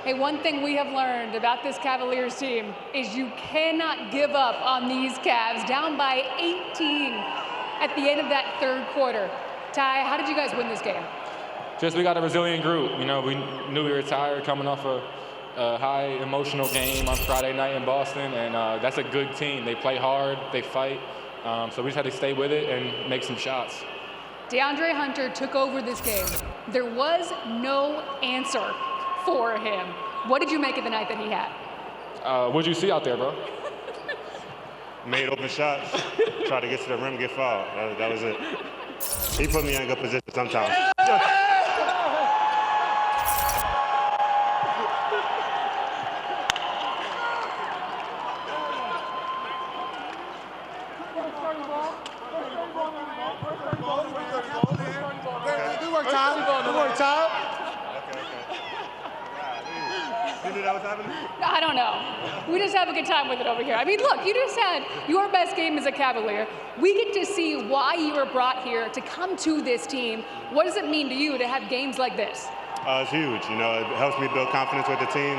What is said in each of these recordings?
Hey, one thing we have learned about this Cavaliers team is you cannot give up on these Cavs, down by 18 at the end of that third quarter. Ty, how did you guys win this game? Just we got a resilient group. You know, we knew we were tired coming off a high emotional game on Friday night in Boston, and that's a good team. They play hard, they fight, so we just had to stay with it and make some shots. DeAndre Hunter took over this game. There was no answer for him. What did you make of the night that he had? What'd you see out there, bro? Made open shots, tried to get to the rim, get fouled. That was it. He put me in a good position sometimes. I don't know. We just have a good time with it over here. I mean, look, you just had your best game as a Cavalier. We get to see why you were brought here to come to this team. What does it mean to you to have games like this? It's huge. You know, it helps me build confidence with the team.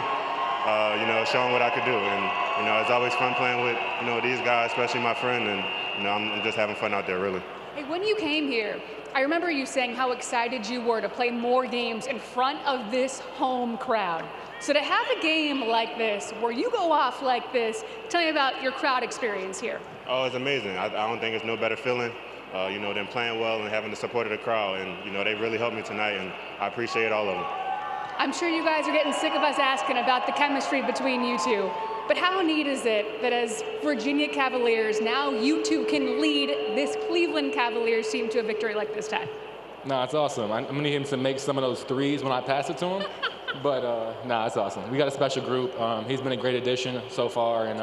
You know, showing what I could do, and you know, it's always fun playing with these guys, especially my friend, and I'm just having fun out there, really. Hey, when you came here, I remember you saying how excited you were to play more games in front of this home crowd. So to have a game like this, where you go off like this, tell me about your crowd experience here. Oh, it's amazing. I don't think it's no better feeling, than playing well and having the support of the crowd. And, they really helped me tonight, and I appreciate all of them. I'm sure you guys are getting sick of us asking about the chemistry between you two. But how neat is it that as Virginia Cavaliers, now you two can lead this Cleveland Cavaliers team to a victory like this time? Nah, it's awesome. I'm going to need him to make some of those threes when I pass it to him. But, it's awesome. We got a special group. He's been a great addition so far, and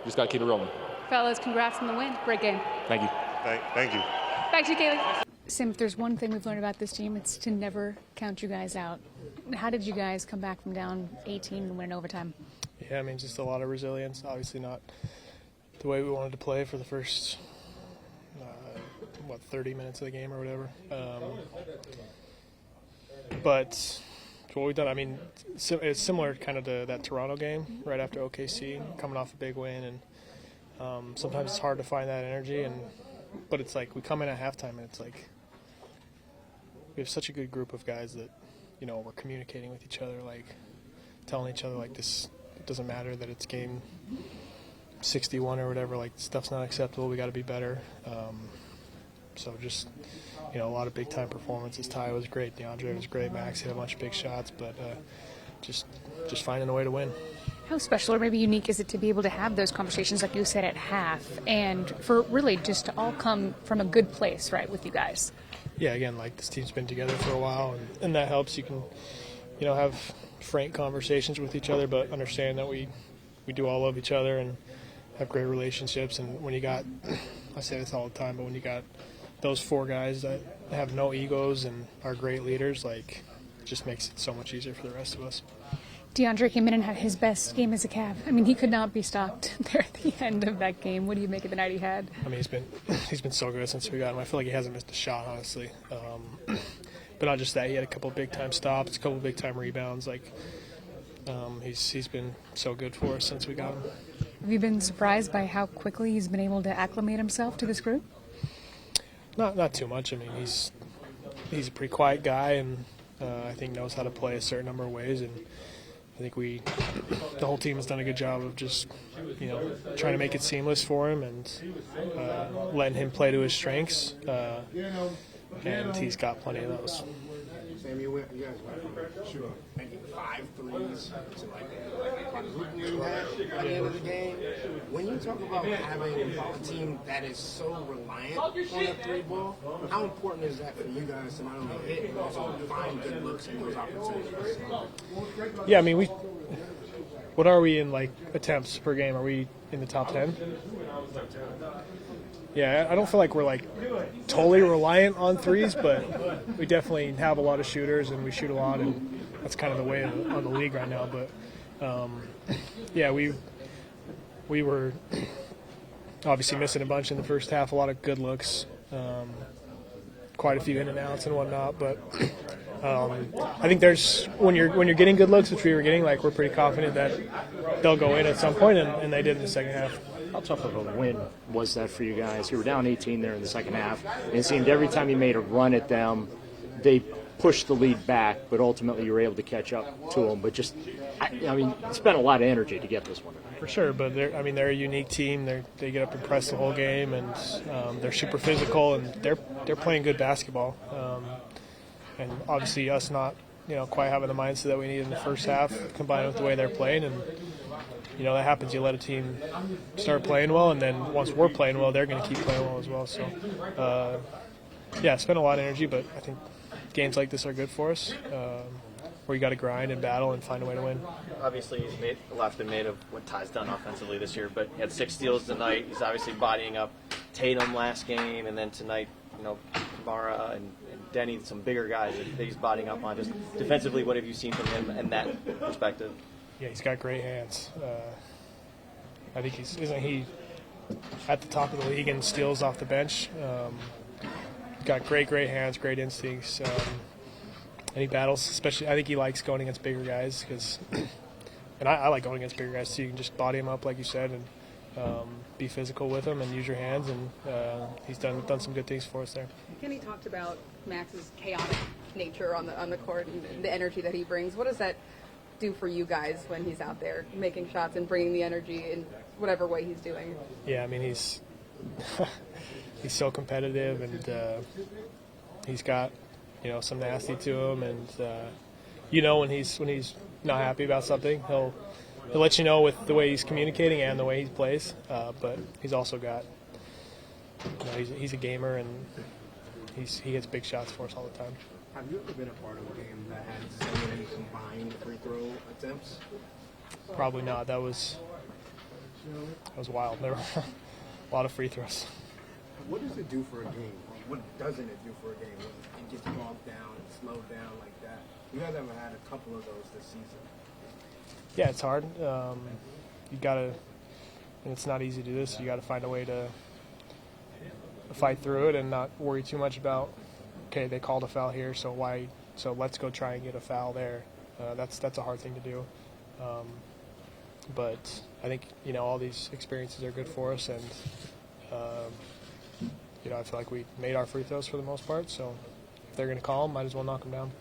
just got to keep it rolling. Fellas, congrats on the win. Great game. Thank you. Thank you. Back to you, Kaylee. Sim, if there's one thing we've learned about this team, it's to never count you guys out. How did you guys come back from down 18 and win in overtime? Yeah, I mean, just a lot of resilience. Obviously not the way we wanted to play for the first, 30 minutes of the game or whatever. But what we've done, I mean, it's similar kind of to that Toronto game right after OKC, coming off a big win. And sometimes it's hard to find that energy. But it's like we come in at halftime and it's like we have such a good group of guys that, we're communicating with each other, like telling each other like this. It doesn't matter that it's game 61 or whatever, like stuff's not acceptable, we got to be better. So just, a lot of big time performances. Ty was great, DeAndre was great, Max hit a bunch of big shots, but just finding a way to win. How special or maybe unique is it to be able to have those conversations like you said at half and for really just to all come from a good place, right, with you guys? Yeah, again, like this team's been together for a while and that helps. You can, have frank conversations with each other, but understand that we do all love each other and have great relationships. And when you got, I say this all the time, but when you got those four guys that have no egos and are great leaders, like, it just makes it so much easier for the rest of us. DeAndre came in and had his best game as a Cav. I mean, he could not be stopped there at the end of that game. What do you make of the night he had? I mean, he's been so good since we got him. I feel like he hasn't missed a shot, honestly. But not just that, he had a couple big-time stops, a couple big-time rebounds. Like, he's been so good for us since we got him. Have you been surprised by how quickly he's been able to acclimate himself to this group? Not too much. I mean, he's a pretty quiet guy, and I think knows how to play a certain number of ways. And I think the whole team has done a good job of just, trying to make it seamless for him and letting him play to his strengths. And he's got plenty of those. Sam, you guys went from making 5 threes to like quadrupling you had by the end of the game. When you talk about having a team that is so reliant on the 3 ball, how important is that for you guys to not only hit but also find good looks in those opportunities? Yeah, I mean, what are we in like attempts per game? Are we in the top 10? Yeah, I don't feel like we're like totally reliant on threes, but we definitely have a lot of shooters and we shoot a lot, and that's kind of the way of the league right now. But yeah, we were obviously missing a bunch in the first half, a lot of good looks, quite a few in and outs and whatnot. But I think there's when you're getting good looks, which we were getting, like we're pretty confident that they'll go in at some point, and they did in the second half. How tough of a win was that for you guys? You were down 18 there in the second half, and it seemed every time you made a run at them, they pushed the lead back, but ultimately you were able to catch up to them. But just, I mean, it spent a lot of energy to get this one. For sure, but they're a unique team. They get up and press the whole game, and they're super physical, and they're playing good basketball. And obviously, us not quite having the mindset that we need in the first half, combined with the way they're playing, and that happens. You let a team start playing well, and then once we're playing well, they're going to keep playing well as well. So, spent a lot of energy, but I think games like this are good for us, where you got to grind and battle and find a way to win. Obviously, a lot's been made of what Ty's done offensively this year, but he had 6 steals tonight. He's obviously bodying up Tatum last game, and then tonight, Kamara and Denny, some bigger guys that he's bodying up on. Just defensively, what have you seen from him in that perspective? Yeah, he's got great hands. I think isn't he at the top of the league in steals off the bench? Got great hands, great instincts. And he battles, especially. I think he likes going against bigger guys and I like going against bigger guys too. You can just body him up, like you said, and be physical with him and use your hands. And he's done some good things for us there. Kenny talked about Max's chaotic nature on the court and the energy that he brings. What does that do for you guys when he's out there making shots and bringing the energy in whatever way he's doing? Yeah, I mean he's so competitive, and he's got some nasty to him, and when he's not happy about something, he'll let you know with the way he's communicating and the way he plays. But he's also got he's a gamer, and he hits big shots for us all the time. Have you ever been a part of a game that had so many combined free throw attempts? Probably not. That was wild. There were a lot of free throws. What does it do for a game? Or what doesn't it do for a game? When it gets bogged down and slowed down like that? You guys have had a couple of those this season. Yeah, it's hard. You gotta, and it's not easy to do this. You got to find a way to fight through it and not worry too much about. Okay, they called a foul here, so let's go try and get a foul there. That's a hard thing to do. But I think all these experiences are good for us, and I feel like we made our free throws for the most part. So if they're going to call them, might as well knock them down.